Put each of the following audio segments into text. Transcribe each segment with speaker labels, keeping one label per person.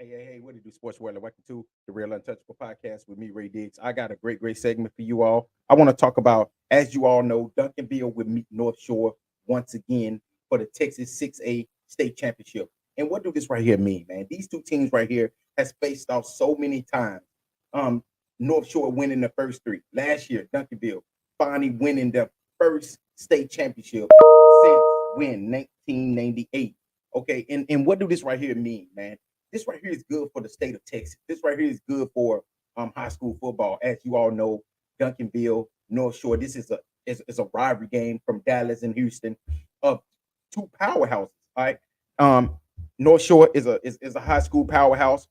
Speaker 1: Hey, what do you do, Sports World? Welcome to the Real Untouchable Podcast with me, Ray Diggs. I got a great segment for you all. I want to talk about, as you all know, Duncanville will meet North Shore once again for the Texas 6A state championship. And what do this right here mean, man? These two teams right here has faced off so many times. Um, North Shore winning the first three. Last year, Duncanville finally winning the first state championship since when 1998. Okay, and what do this right here mean, man? This right here is good for the state of Texas. This right here is good for high school football. As you all know, Duncanville, North Shore. This is a rivalry game from Dallas and Houston of two powerhouses. All right. Um, North Shore is a high school powerhouse.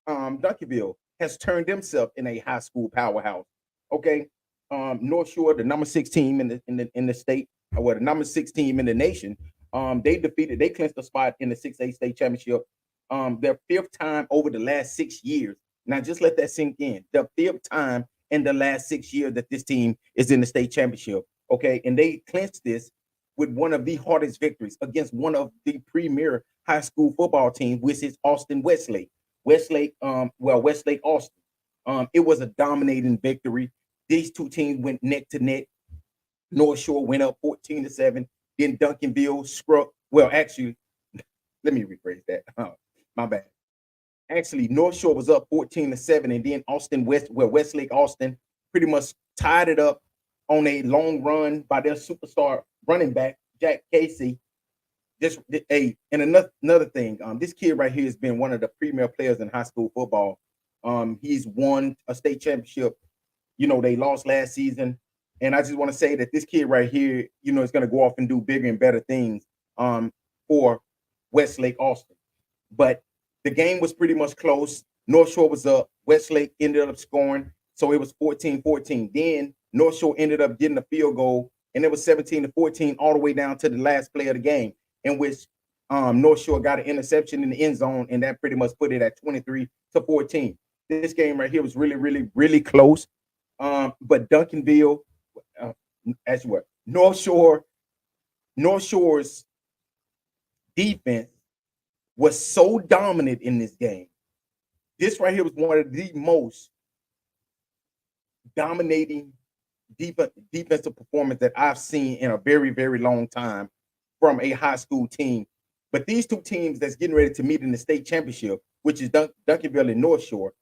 Speaker 1: Duncanville has turned themselves in a high school powerhouse. Okay. North Shore, the number six team in the state, or the number six team in the nation. They clinched the spot in the 6A state championship. Their fifth time over the last 6 years. Now, just let that sink in. The fifth time in the last 6 years that this team is in the state championship. Okay, and they clinched this with one of the hardest victories against one of the premier high school football teams, which is Austin Westlake. Westlake Austin. It was a dominating victory. These two teams went neck to neck. North Shore went up 14-7. Then Duncanville scrubbed. Well, actually, let me rephrase that. My bad. Actually, North Shore was up 14-7, and then Westlake Austin pretty much tied it up on a long run by their superstar running back, Jack Casey. And another thing, this kid right here has been one of the premier players in high school football. He's won a state championship. They lost last season. And I just want to say that this kid right here, is going to go off and do bigger and better things for Westlake Austin. But the game was pretty much close. North Shore was up. Westlake ended up scoring. So it was 14-14. Then North Shore ended up getting a field goal, and it was 17-14 all the way down to the last play of the game, in which North Shore got an interception in the end zone, and that pretty much put it at 23-14. This game right here was really, really, really close. But Duncanville, as well, North Shore's defense was so dominant in this game. This right here was one of the most dominating defensive performance that I've seen in a very, very long time from a high school team. But these two teams that's getting ready to meet in the state championship, which is Duncanville and North Shore,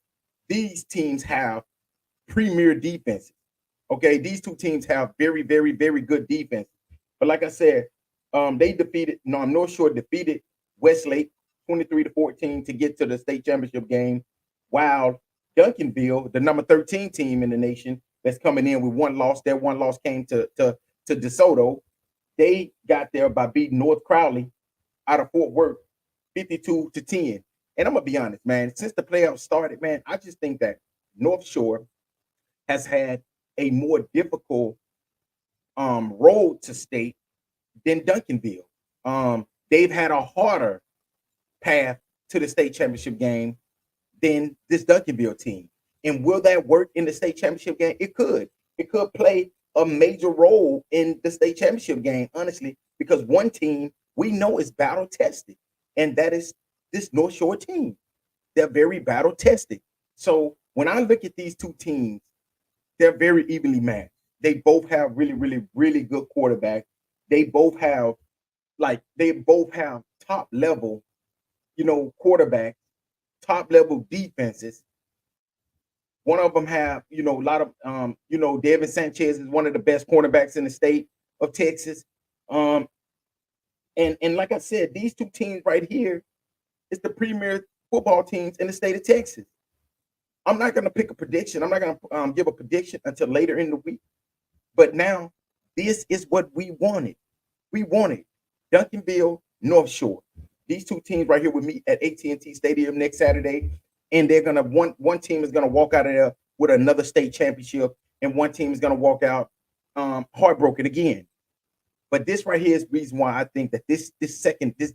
Speaker 1: these teams have premier defenses. Okay, these two teams have very, very, very good defense. But like I said, North Shore defeated Westlake 23-14 to get to the state championship game, while Duncanville, the number 13 team in the nation, that's coming in with one loss. That one loss came to DeSoto. They got there by beating North Crowley out of Fort Worth 52-10. And I'm gonna be honest, man, since the playoffs started, man, I just think that North Shore has had a more difficult road to state than Duncanville. They've had a harder path to the state championship game than this Duncanville team. And will that work in the state championship game? It could. It could play a major role in the state championship game, honestly, because one team we know is battle tested, and that is this North Shore team. They're very battle tested. So when I look at these two teams, they're very evenly matched. They both have really, really, really good quarterbacks. They both have top level, quarterbacks, top level defenses. One of them have, a lot of, Devin Sanchez is one of the best cornerbacks in the state of Texas. And like I said, these two teams right here is the premier football teams in the state of Texas. I'm not going to pick a prediction. I'm not going to give a prediction until later in the week. But now, this is what we wanted. We wanted Duncanville, North Shore. These two teams right here would meet at AT&T Stadium next Saturday, and they're gonna one team is gonna walk out of there with another state championship, and one team is gonna walk out heartbroken again. But this right here is the reason why I think that this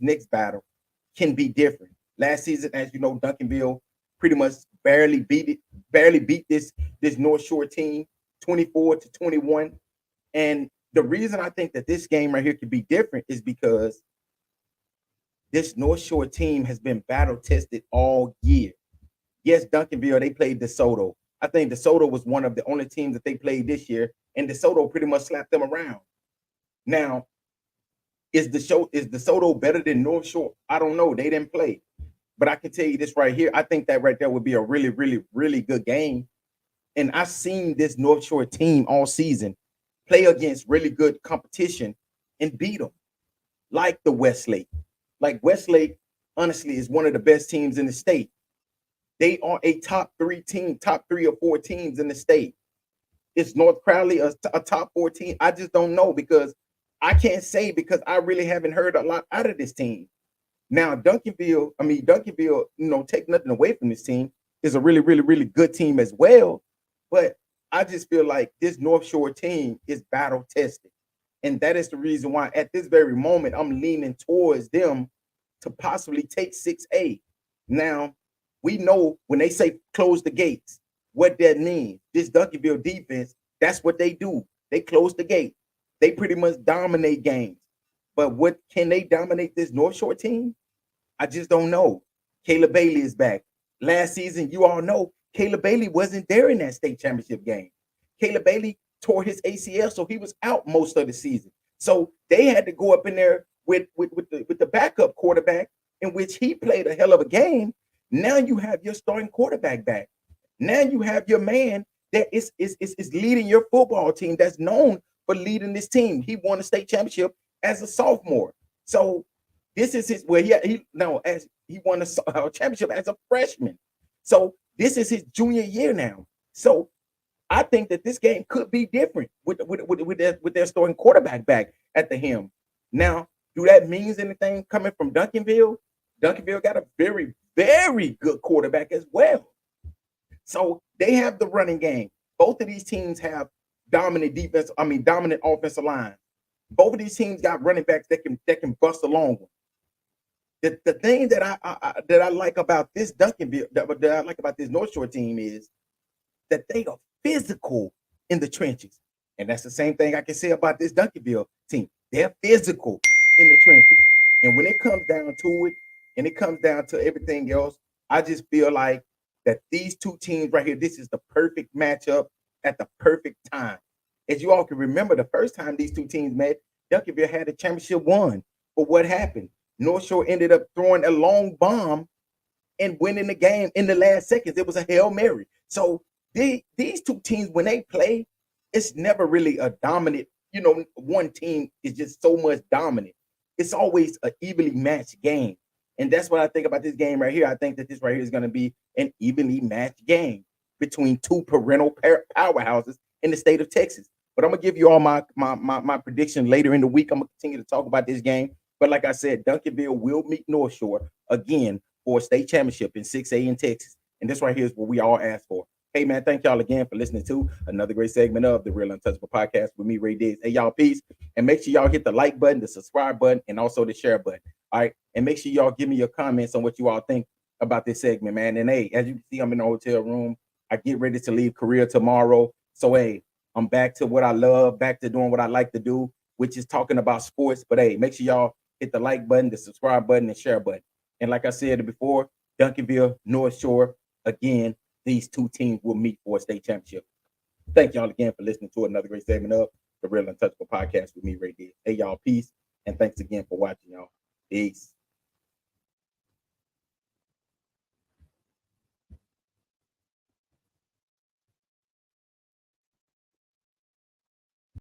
Speaker 1: next battle can be different. Last season, as you know, Duncanville pretty much barely beat this North Shore team 24-21. And the reason I think that this game right here could be different is because this North Shore team has been battle tested all year. Yes, Duncanville, they played DeSoto. I think DeSoto was one of the only teams that they played this year, and DeSoto pretty much slapped them around. Now, is DeSoto better than North Shore? I don't know. They didn't play. But I can tell you this right here. I think that right there would be a really, really, really good game. And I've seen this North Shore team all season play against really good competition and beat them, like the Westlake. Like Westlake, honestly, is one of the best teams in the state. They are a top three team, top 3 or 4 teams in the state. Is North Crowley a top 4 team? I just don't know because I can't say because I really haven't heard a lot out of this team. Now, Duncanville, take nothing away from this team, is a really, really, really good team as well. But I just feel like this North Shore team is battle tested. And that is the reason why at this very moment, I'm leaning towards them to possibly take 6A. Now, we know when they say close the gates, what that means. This Duncanville defense, that's what they do. They close the gate. They pretty much dominate games. But what can they dominate this North Shore team? I just don't know. Caleb Bailey is back. Last season, you all know Caleb Bailey wasn't there in that state championship game. Caleb Bailey tore his ACL, so he was out most of the season. So they had to go up in there with the backup quarterback, in which he played a hell of a game. Now you have your starting quarterback back. Now you have your man that is leading your football team, that's known for leading this team. He won a state championship as a sophomore. So this is his he won a championship as a freshman. So this is his junior year now. So I think that this game could be different with their starting quarterback back at the helm. Now, do that means anything coming from Duncanville? Duncanville got a very, very good quarterback as well. So they have the running game. Both of these teams have dominant offensive line. Both of these teams got running backs that can bust a long one. The thing that I like about this Duncanville, that I like about this North Shore team is that they are physical in the trenches. And that's the same thing I can say about this Duncanville team. They're physical in the trenches. And when it comes down to it, and it comes down to everything else, I just feel like that these two teams right here, this is the perfect matchup at the perfect time. As you all can remember, the first time these two teams met, Duncanville had a championship won. But what happened? North Shore ended up throwing a long bomb and winning the game in the last seconds. It was a Hail Mary. So these two teams, when they play, it's never really a dominant, one team is just so much dominant. It's always an evenly matched game. And that's what I think about this game right here. I think that this right here is going to be an evenly matched game between two perennial powerhouses in the state of Texas. But I'm going to give you all my prediction later in the week. I'm going to continue to talk about this game. But like I said, Duncanville will meet North Shore again for a state championship in 6A in Texas. And this right here is what we all asked for. Hey, man, thank y'all again for listening to another great segment of the Real Untouchable Podcast with me, Ray Diggs. Hey, y'all, peace. And make sure y'all hit the like button, the subscribe button, and also the share button. All right. And make sure y'all give me your comments on what you all think about this segment, man. And hey, as you can see, I'm in the hotel room. I get ready to leave Korea tomorrow. So, hey, I'm back to what I love, back to doing what I like to do, which is talking about sports. But hey, make sure y'all hit the like button, the subscribe button, and share button. And like I said before, Duncanville, North Shore, again, these two teams will meet for a state championship. Thank y'all again for listening to another great segment of the Real Untouchable Podcast with me, Ray Diggs. Hey, y'all, peace. And thanks again for watching, y'all. Peace.